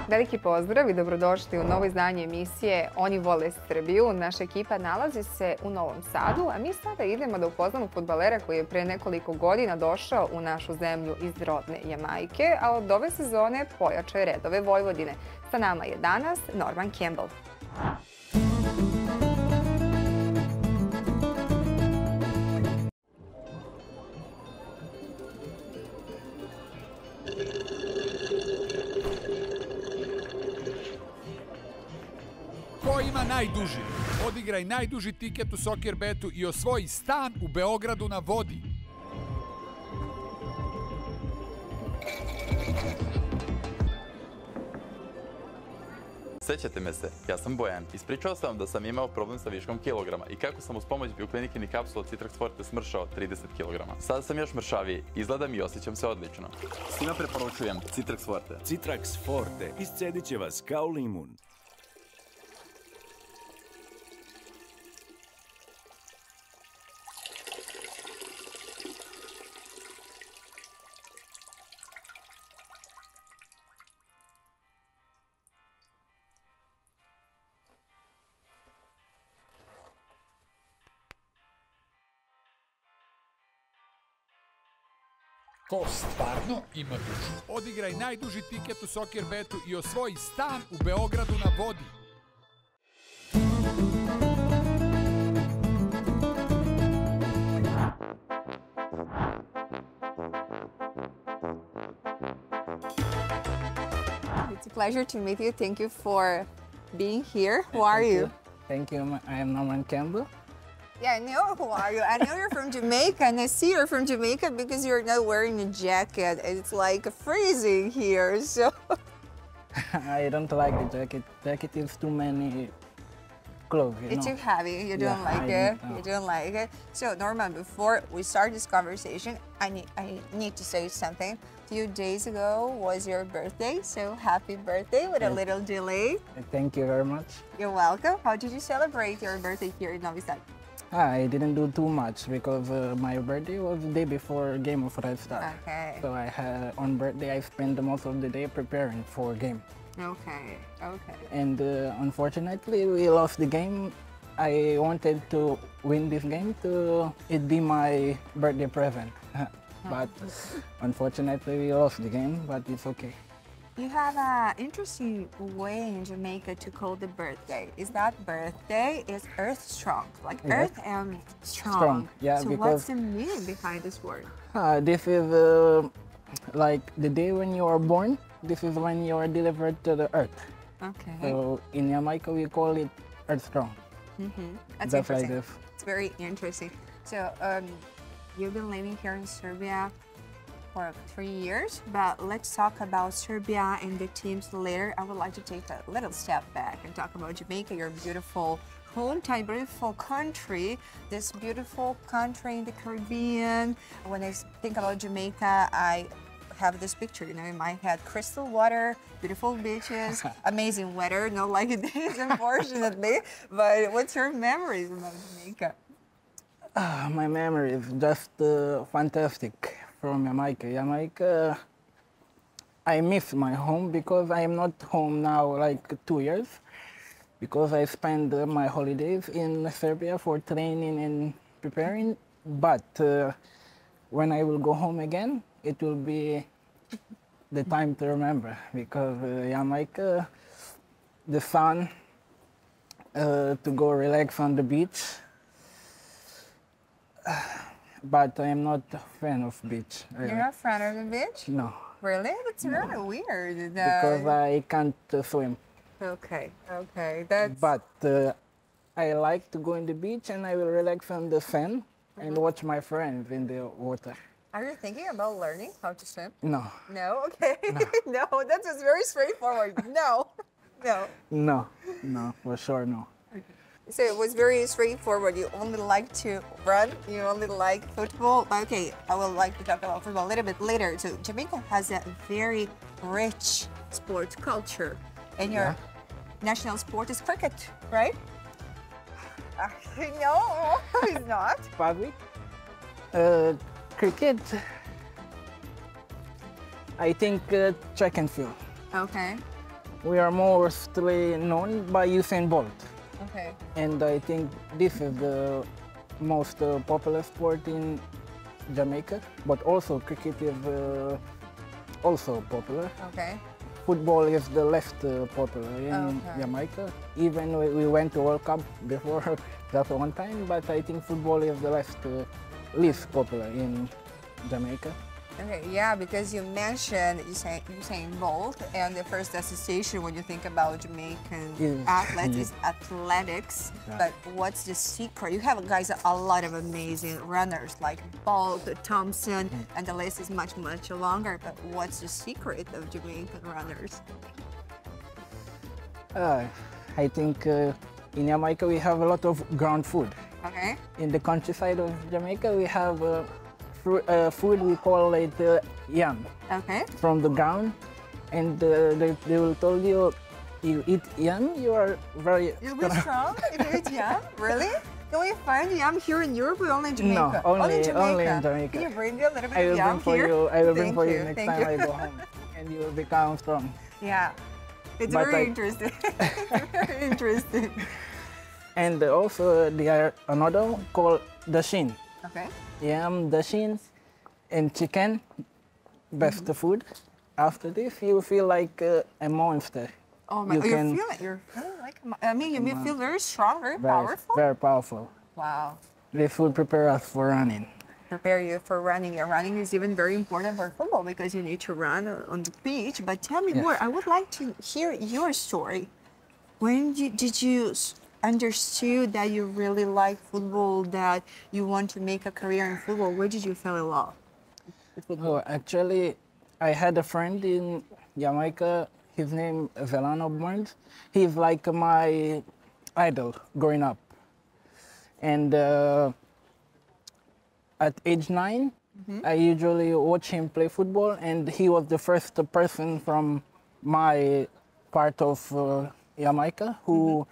Veliki pozdrav i dobrodošli u novo izdanje emisije Oni vole Srbiju. Naša ekipa nalazi se u Novom Sadu, a mi sada idemo da upoznamo fudbalera koji je pre nekoliko godina došao u našu zemlju iz rodne Jamajke, a od ove sezone pojačao je redove Vojvodine. Sa nama je danas Norman Kembel. Ko ima najduži? Odigraj najduži tiket u Soccer Betu i osvoji stan u Beogradu na vodi. Sećate me se, ja sam Bojan. Ispričao sam vam da sam imao problem sa viškom kilograma i kako sam uz pomoć bioklinikini kapsula Citrax Forte smršao 30 kilograma. Sada sam još mršaviji, izgledam i osjećam se odlično. Svima preporučujem Citrax Forte. Citrax Forte iscedit će vas kao limun. Ko stvarno ima dušu? Odigraj najduži tiket u Soccer Betu i osvoji stan u Beogradu na vodi. It's a pleasure to meet you. Thank you for being here. Who are you? Thank you. I am Norman Kembel. Yeah, I know who are you. I know you're from Jamaica, and I see you're from Jamaica because you're not wearing a jacket. It's like freezing here, so... I don't like the jacket. Jacket is too many clothes, you know. It's too heavy. You don't like it. You don't like it. So, Norman, before we start this conversation, I need to say something. A few days ago was your birthday, so happy birthday with a little delay. Thank you very much. You're welcome. How did you celebrate your birthday here in Novi Sad? I didn't do too much because my birthday was the day before game of Red Star. Okay. So on birthday I spent the most of the day preparing for game. Okay, okay. And unfortunately we lost the game. I wanted to win this game to it be my birthday present. But unfortunately we lost the game, but it's okay. You have an interesting way in Jamaica to call the birthday. Is that birthday is earth strong, like earth and strong. Yeah, so because what's the meaning behind this word? This is like the day when you are born. This is when you are delivered to the earth. Okay. So in Jamaica we call it earth strong. That's Just like interesting. this. It's very interesting. So you've been living here in Serbia for 3 years, but let's talk about Serbia and the teams later. I would like to take a little step back and talk about Jamaica, your beautiful hometown, beautiful country, this beautiful country in the Caribbean. When I think about Jamaica, I have this picture, you know, in my head: crystal water, beautiful beaches, amazing weather, not like it is, unfortunately. But what's your memories about Jamaica? My memory is just fantastic. From Jamaica. Jamaica, I miss my home because I am not home now like 2 years because I spend my holidays in Serbia for training and preparing. But when I will go home again, it will be the time to remember because Jamaica, the sun, to go relax on the beach. But I am not a fan of beach. You're not a fan of the beach? No. Really? That's really weird. Because I can't swim. Okay, okay. That's... But I like to go in the beach and I will relax on the sand and watch my friends in the water. Are you thinking about learning how to swim? No. No? Okay. No, that's just very straightforward. No. No. No. No, for sure no. So it was very straightforward. You only like to run, you only like football. Okay, I would like to talk about football a little bit later. So Jamaica has a very rich sports culture. And your national sport is cricket, right? No, it's not. Probably. cricket, I think track and field. Okay. We are mostly known by Usain Bolt. Okay. And I think this is the most popular sport in Jamaica, but also cricket is also popular. Okay. Football is the less popular in Jamaica. Even we went to World Cup before just one time, but I think football is the least popular in Jamaica. Okay, yeah, because you mentioned Usain Bolt, and the first association when you think about Jamaican athletes is athletics. Yeah. But what's the secret? You have guys, a lot of amazing runners like Bolt, Thompson, and the list is much, much longer. But what's the secret of Jamaican runners? I think in Jamaica we have a lot of ground food. Okay. In the countryside of Jamaica we have food, we call it yam. Okay. From the ground, and they will tell you, you eat yam, you are very You'll be strong if you eat yam? Really? Can we find yam here in Europe or only in Jamaica? No, only in Jamaica. Can you bring me a little bit I of will yam bring for here? you. I will bring Thank for you you, next thank time you. I go home, and you will become strong. Yeah, it's But very interesting. Very interesting. And also there are another called dashin. Okay. Yam, dashin, and chicken, best food. After this, you feel like a monster. Oh my! You you're feeling like you feel very strong, very powerful. Very powerful. Wow. This food prepare us for running. Prepare you for running. And running is even very important for football because you need to run on the pitch. But tell me more. I would like to hear your story. When did you understood that you really like football, that you want to make a career in football? Where did you fall in love with football? Oh, actually, I had a friend in Jamaica. His name is Velano Burns. He's like my idol growing up. And at age 9, I usually watch him play football, and he was the first person from my part of Jamaica who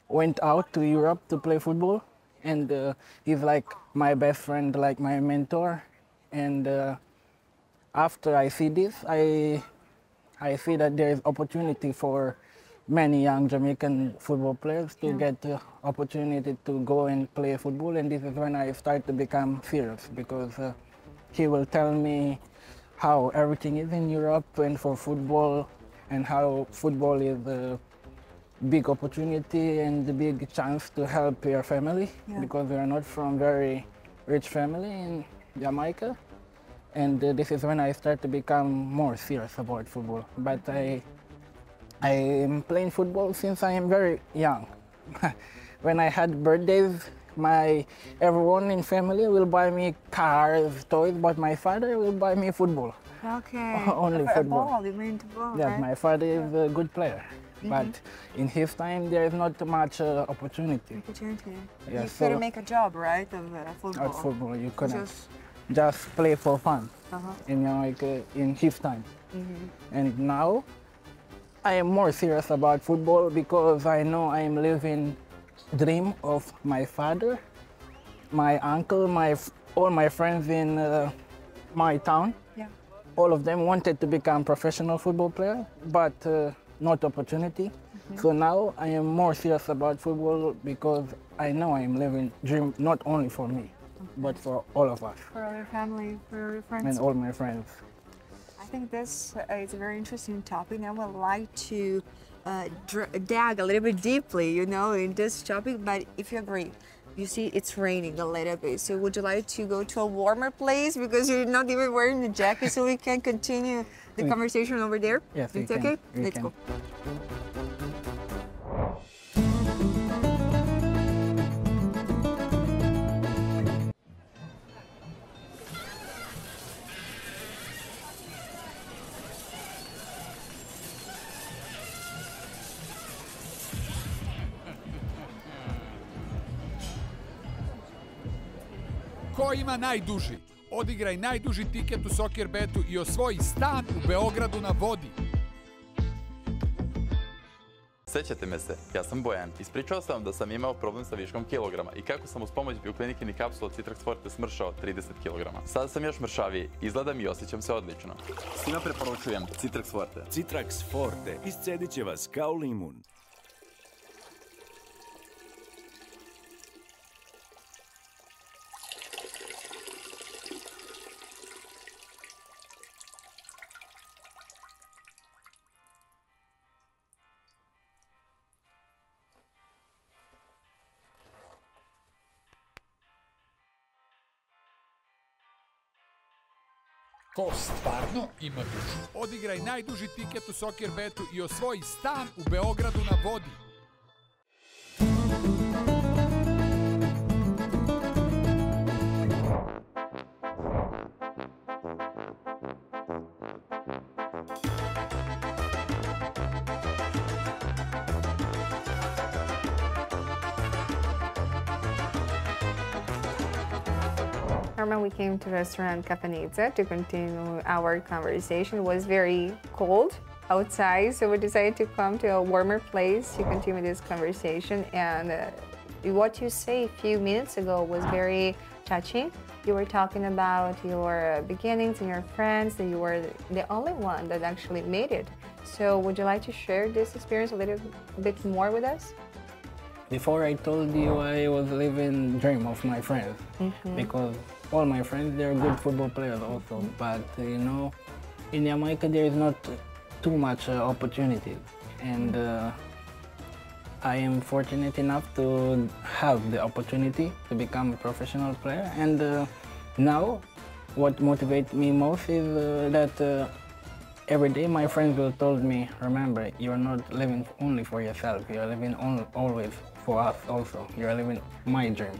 went out to Europe to play football, and he's like my best friend, like my mentor. And after I see this, I see that there is opportunity for many young Jamaican football players to get the opportunity to go and play football, and this is when I start to become serious, because he will tell me how everything is in Europe and for football, and how football is big opportunity and the big chance to help your family, because we are not from very rich family in Jamaica. And this is when I start to become more serious about football. But I am playing football since I am very young. When I had birthdays, everyone in family will buy me cars, toys, but my father will buy me football. Okay. Only football. Ball, you mean ball, Yes, right? my father is a good player. But in his time, there is not much opportunity. You Yes, couldn't make a job, right, of football? At football, you couldn't just play for fun. In his time. And now, I am more serious about football because I know I am living dream of my father, my uncle, all my friends in my town. All of them wanted to become professional football player, but not opportunity. So now I am more serious about football because I know I am living dream not only for me, but for all of us. For your family, for your friends. And all my friends. I think this is a very interesting topic. I would like to dig a little bit deeply, in this topic. But if you agree, you see it's raining a little bit. So would you like to go to a warmer place because you're not even wearing the jacket, so we can continue the conversation over there? Yes, it's okay. Let's go. Ko ima najduži? Odigraj najduži tiket u Soccer Betu i osvoji stan u Beogradu na vodi. Sećate me se, ja sam Bojan. Ispričao sam vam da sam imao problem sa viškom kilograma i kako sam uz pomoć bioklinikini kapsula Citrax Forte smršao 30 kilograma. Sada sam još mršaviji, izgledam i osjećam se odlično. Svima preporučujem Citrax Forte. Citrax Forte iscedit će vas kao limun. Gost stvarno ima dušu. Odigraj najduži tiket u Soccer Betu i osvoji stan u Beogradu na vodi. Norman, we came to restaurant Capanizza to continue our conversation. It was very cold outside, so we decided to come to a warmer place to continue this conversation. And what you said a few minutes ago was very touching. You were talking about your beginnings and your friends, that you were the only one that actually made it. So would you like to share this experience a little bit more with us? Before I told you I was living dream of my friends, because all my friends, they're good football players also, but you know, in Jamaica there is not too much opportunities, and I am fortunate enough to have the opportunity to become a professional player. And now what motivates me most is that every day my friends will told me, remember, you're not living only for yourself, you're living always for us also, you're living my dream.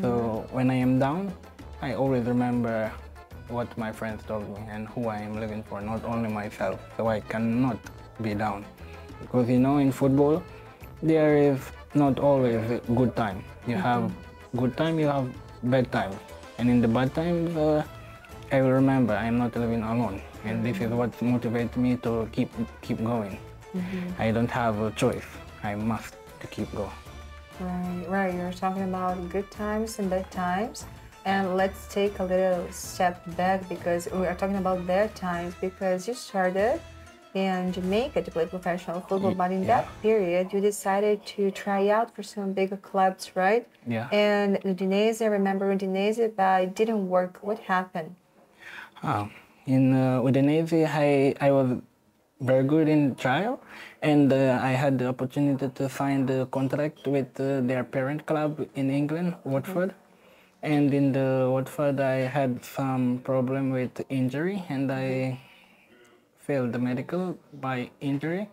So when I am down, I always remember what my friends told me and who I am living for, not only myself, so I cannot be down. Because you know, in football, there is not always a good time. You have good time, you have bad times. And in the bad times, I will remember I'm not living alone. And this is what motivates me to keep going. I don't have a choice. I must to keep going. Right. You're talking about good times and bad times. And let's take a little step back, because we are talking about bad times, because you started in Jamaica to play professional football, but in that period you decided to try out for some bigger clubs, right? Yeah. And Udinese, I remember Udinese, but it didn't work. What happened? In Udinese, I was very good in trial, and I had the opportunity to sign the contract with their parent club in England, Watford. And in the Watford, I had some problem with injury, and I failed the medical by injury.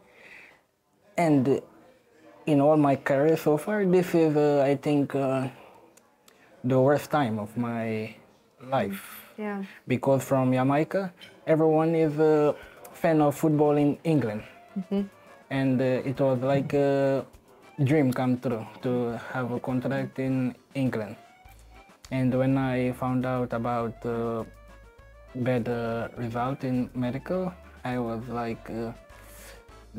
And in all my career so far, this is, I think, the worst time of my life. Yeah. Because from Jamaica, everyone is a fan of football in England. And it was like a dream come true to have a contract in England. And when I found out about bad result in medical, I was like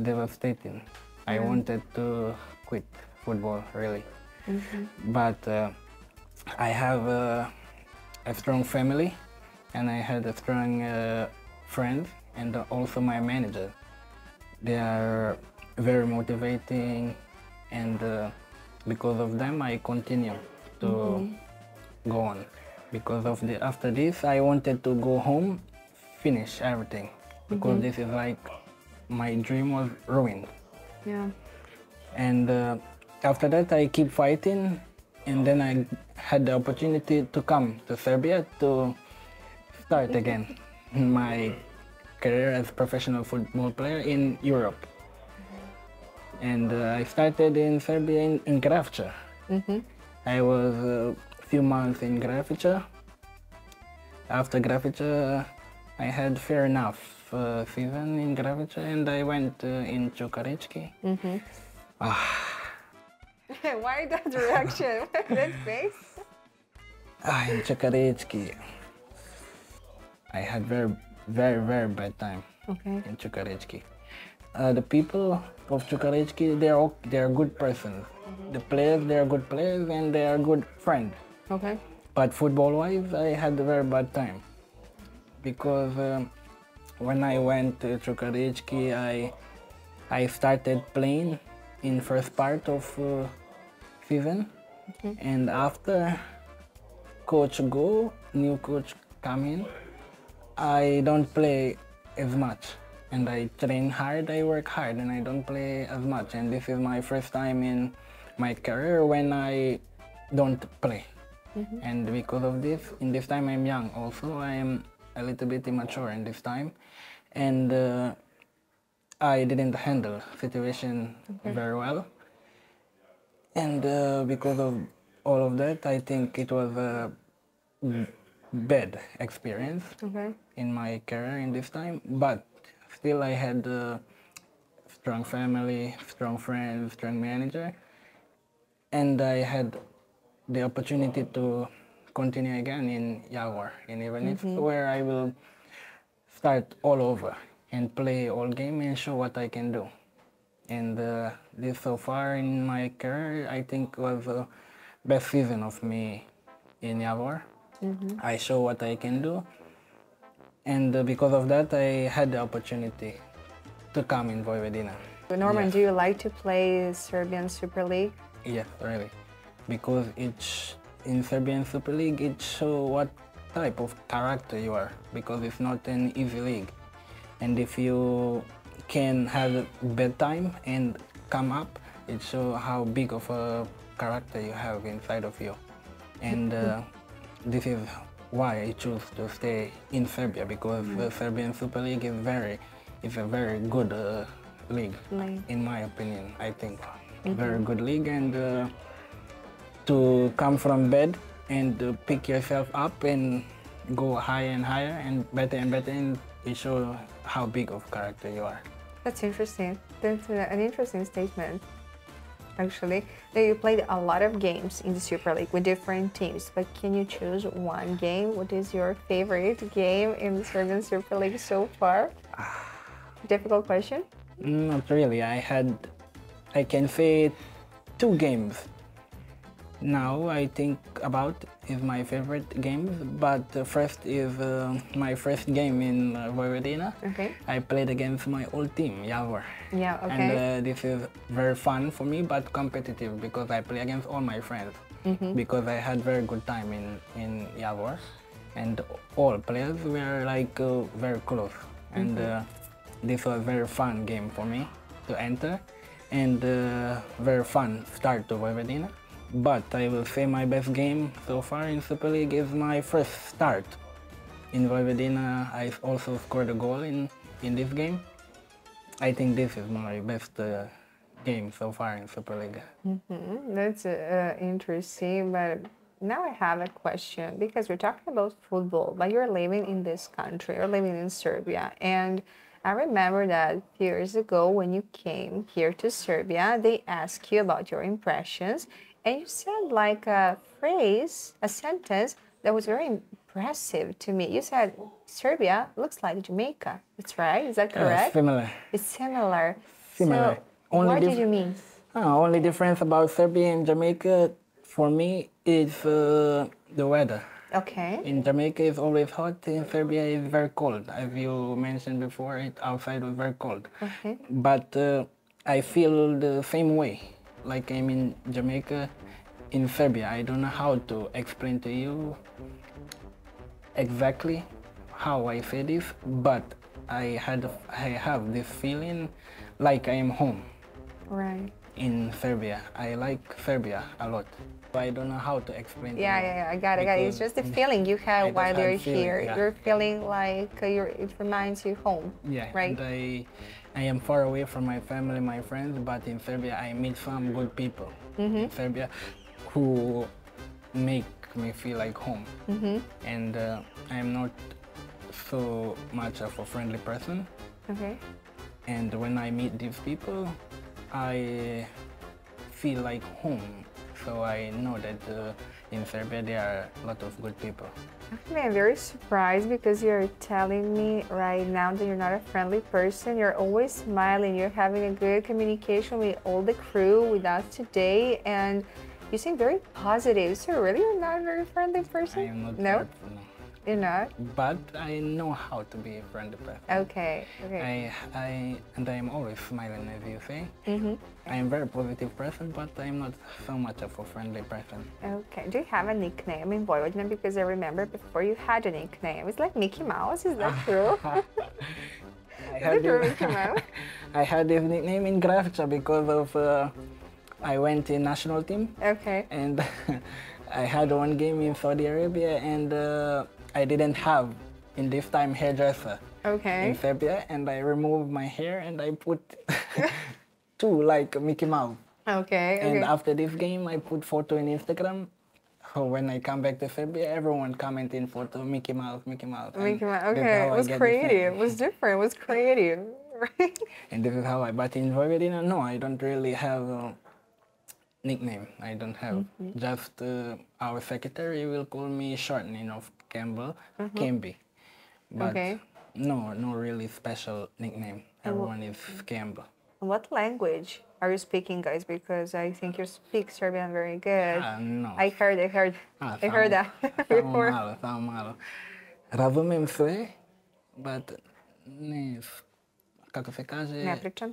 devastated. I wanted to quit football, really. But I have a strong family, and I had a strong friends, and also my manager. They are very motivating, and because of them, I continue to go on. Because of after this, I wanted to go home, finish everything, because this is like my dream was ruined. Yeah. And after that, I keep fighting, and then I had the opportunity to come to Serbia to start again my career as a professional football player in Europe. And I started in Serbia in Grafica. I was a few months in Grafica. After Grafica, I had fair enough season in Grafica, and I went in Čukarički. Why that reaction? That face? In Čukarički, I had very bad time in Čukarički. The people of Čukarički, they're good persons. The players, they're good players and they are good friends. Okay. But football-wise, I had a very bad time because when I went to Čukarički, I started playing in first part of season, and after coach go, new coach come in, I don't play as much, and I train hard, I work hard, and I don't play as much. And this is my first time in my career when I don't play. And because of this, in this time I'm young also, I am a little bit immature in this time, and I didn't handle situation very well. And because of all of that, I think it was a bad experience in my career in this time. But still, I had a strong family, strong friends, strong manager, and I had the opportunity to continue again in Javor, in Ivanic, where I will start all over and play all game and show what I can do. And this so far in my career, I think was the best season of me in Javor. I show what I can do, and because of that, I had the opportunity to come in Vojvodina. Norman, do you like to play Serbian Super League? Yes, really, because in Serbian Super League, it shows what type of character you are, because it's not an easy league. And if you can have a bad time and come up, it shows how big of a character you have inside of you. And this is why I choose to stay in Serbia, because the Serbian Super League is a very good league, in my opinion, I think. Very good league, and to come from bed and pick yourself up and go higher and higher and better, and it shows how big of character you are. That's interesting. That's an interesting statement, actually. Now, you played a lot of games in the Super League with different teams, but can you choose one game? What is your favorite game in the Serbian Super League so far? Difficult question? Not really. I can say 2 games. Now I think about is my favorite games, but first is my first game in Vojvodina. Okay. I played against my old team, Javor. Yeah, okay. And this is very fun for me, but competitive, because I play against all my friends. Because I had very good time in Javor, and all players were like very close. And this was a very fun game for me to enter, and very fun start to Vojvodina. But I will say my best game so far in Super League is my first start. In Vojvodina, I also scored a goal in this game. I think this is my best game so far in Super League. That's interesting, but now I have a question, because we're talking about football, but you're living in this country, you're living in Serbia, and I remember that a few years ago when you came here to Serbia, they asked you about your impressions, and you said like a phrase, a sentence that was very impressive to me. You said, Serbia looks like Jamaica. That's right? Is that correct? Similar. It's similar. Similar. So, what did you mean? Only difference about Serbia and Jamaica for me is the weather. Okay. In Jamaica it's always hot, in Serbia it's very cold. As you mentioned before, outside was very cold. Okay. But I feel the same way, like I'm in Jamaica, in Serbia. I don't know how to explain to you exactly how I say this, but I have this feeling like I am home. Right. In Serbia. I like Serbia a lot. I don't know how to explain. Yeah, I got it. It's just the feeling you have while you're here. Yeah. You're feeling like it reminds you home. Yeah, right. And I am far away from my family, my friends, but in Serbia I meet some good people in Serbia who make me feel like home. And I am not so much of a friendly person. Okay. And when I meet these people, I feel like home. So I know that in Serbia there are a lot of good people. Actually, I'm very surprised because you're telling me right now that you're not a friendly person. You're always smiling. You're having a good communication with all the crew, with us today, and you seem very positive. So really, you're not a very friendly person? I am not. No? No. You're not? But I know how to be a friendly person. Okay, okay. I am always smiling, as you say. Mm-hmm. I am a very positive person, but I'm not so much of a friendly person. Okay. Do you have a nickname in Vojvodina? Because I remember before you had a nickname. It's like Mickey Mouse. Is that true? Mickey Mouse? I had this nickname in Grafica because of I went in national team. Okay. And I had one game in Saudi Arabia, and I didn't have in this time hairdresser Okay. in Serbia, and I removed my hair and I put two like Mickey Mouse. Okay. And Okay. after this game, I put photo in Instagram. So when I come back to Serbia, everyone commenting photo Mickey Mouse, Mickey Mouse. And Mickey Mouse. that's Okay. how It I was get the creative. It name. was different. It was creative. Right? And this is how but in Vojvodina, no, I don't really have a nickname. I don't have. Just our secretary will call me shortening of Kembel, Kembi. But Okay. no really special nickname. Everyone is Kembel. What language are you speaking, guys? Because I think you speak Serbian very good. No. I heard that Samo before. malo, samo malo. Razumem sve, but ne, kako se kaže... Ne pričam.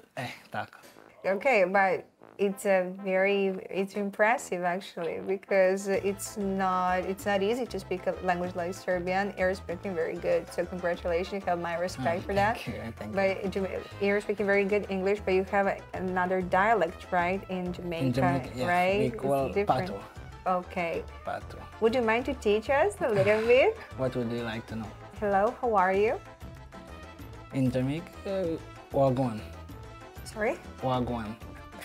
Tako. Okay, but it's impressive actually, because it's not easy to speak a language like Serbian. You're speaking very good, so congratulations. You have my respect for that. Thank you. But you're speaking very good English, but you have another dialect, right? In Jamaica, In Jamaica, yeah, right? we call It's different. pato. Okay. Pato. Would you mind to teach us a little bit? What would you like to know? Hello, how are you? In Jamaica, wagwan. Sorry? Wagwan.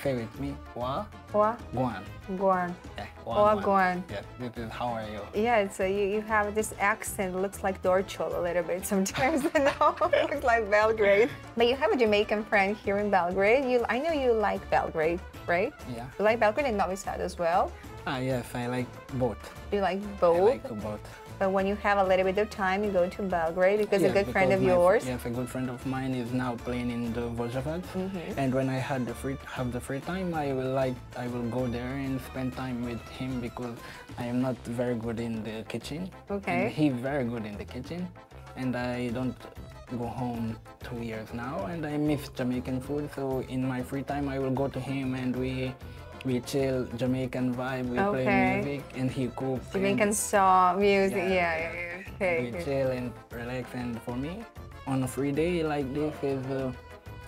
Say with me. Wa? Wagwan. Guan. Yeah, Wagwan. Yeah, this is how are you? Yeah, so you have this accent, looks like Dorchol a little bit sometimes. No, looks like Belgrade. But you have a Jamaican friend here in Belgrade. I know you like Belgrade, right? Yeah. You like Belgrade and Novi Sad as well. Yes, I like both. You like I both. like both. But when you have a little bit of time, you go to Belgrade because Yes, a good friend of because yours. Yes, a good friend of mine is now playing in the Vojavad. And when I have the free time, I will go there and spend time with him, because I am not very good in the kitchen. Okay. And he's very good in the kitchen, and I don't go home 2 years now, and I miss Jamaican food. So in my free time, I will go to him, and we chill, Jamaican vibe, we play music, and he cooks. Jamaican song, music, yeah. Okay. We chill and relax, and for me, on a free day like this is the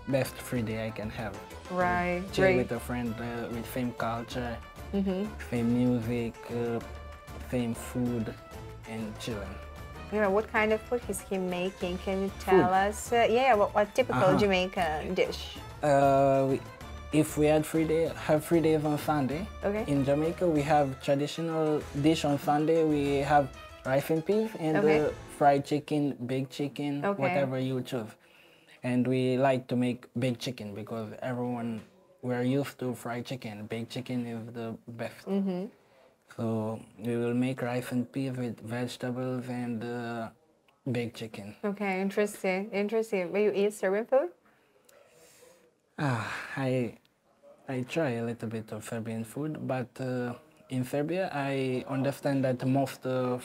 best free day I can have. Right, Chill great. with a friend with same culture, same music, same food, and chilling. You know, what kind of food is he making? Can you tell us? What typical Jamaican dish? If we have 3 days on Sunday, Okay. in Jamaica we have traditional dish on Sunday. We have rice and peas and Okay. fried chicken, baked chicken, Okay. whatever you choose. And we like to make baked chicken because we're used to fried chicken. Baked chicken is the best. So we will make rice and peas with vegetables and baked chicken. Okay, interesting. But you eat Serbian food? I try a little bit of Serbian food, but in Serbia I understand that most of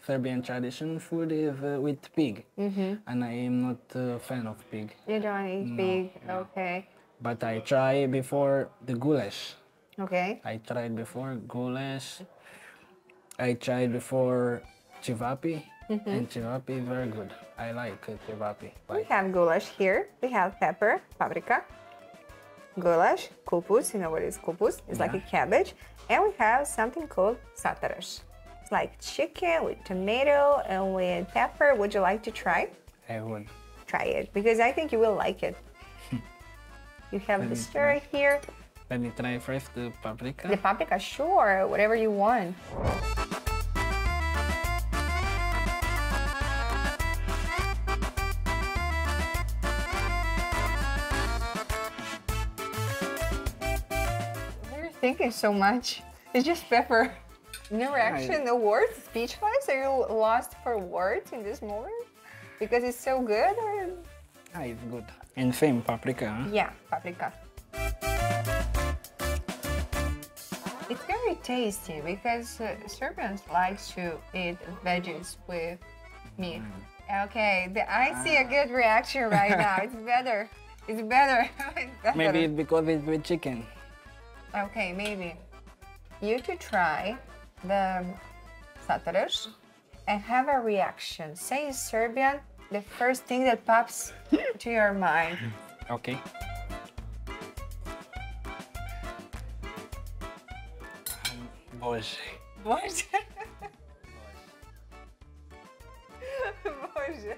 Serbian traditional food is with pig, and I am not a fan of pig. You don't eat pig? Okay. But I tried before the goulash. Okay. I tried before goulash. I tried before chivapi, and chivapi is very good. I like chivapi. We have goulash here. We have pepper, paprika, goulash, kupus. You know what is kupus? It's like a cabbage. And we have something called satarash. It's like chicken with tomato and with pepper. Would you like to try? I would. Try it, because I think you will like it. You have the stir here. Let me try first the paprika. The paprika, sure, whatever you want. What are you thinking so much? It's just pepper. No reaction, no words, speechless? Are you lost for words in this moment? Because it's so good? Or... It's good. And same paprika, huh? Yeah, paprika. It's very tasty because Serbians like to eat veggies with meat. Okay, I see a good reaction right now. It's better. It's better. It's better. Maybe it's because it's with chicken. Okay, maybe. You to try the satarash and have a reaction. Say in Serbian the first thing that pops to your mind. Okay. Bože. Bože. Bože.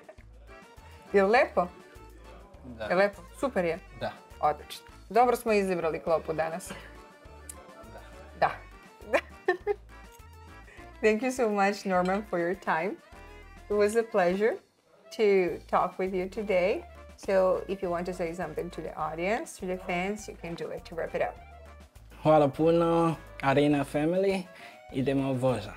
Je li lepo? Da. Je lepo? Super je. Da. Odlično. Dobro smo izabrali klopu danas. Da. Da. Thank you so much, Norman, for your time. It was a pleasure to talk with you today. So if you want to say something to the audience, to the fans, you can do it to wrap it up. Hvala puno, Arena family, idemo voza.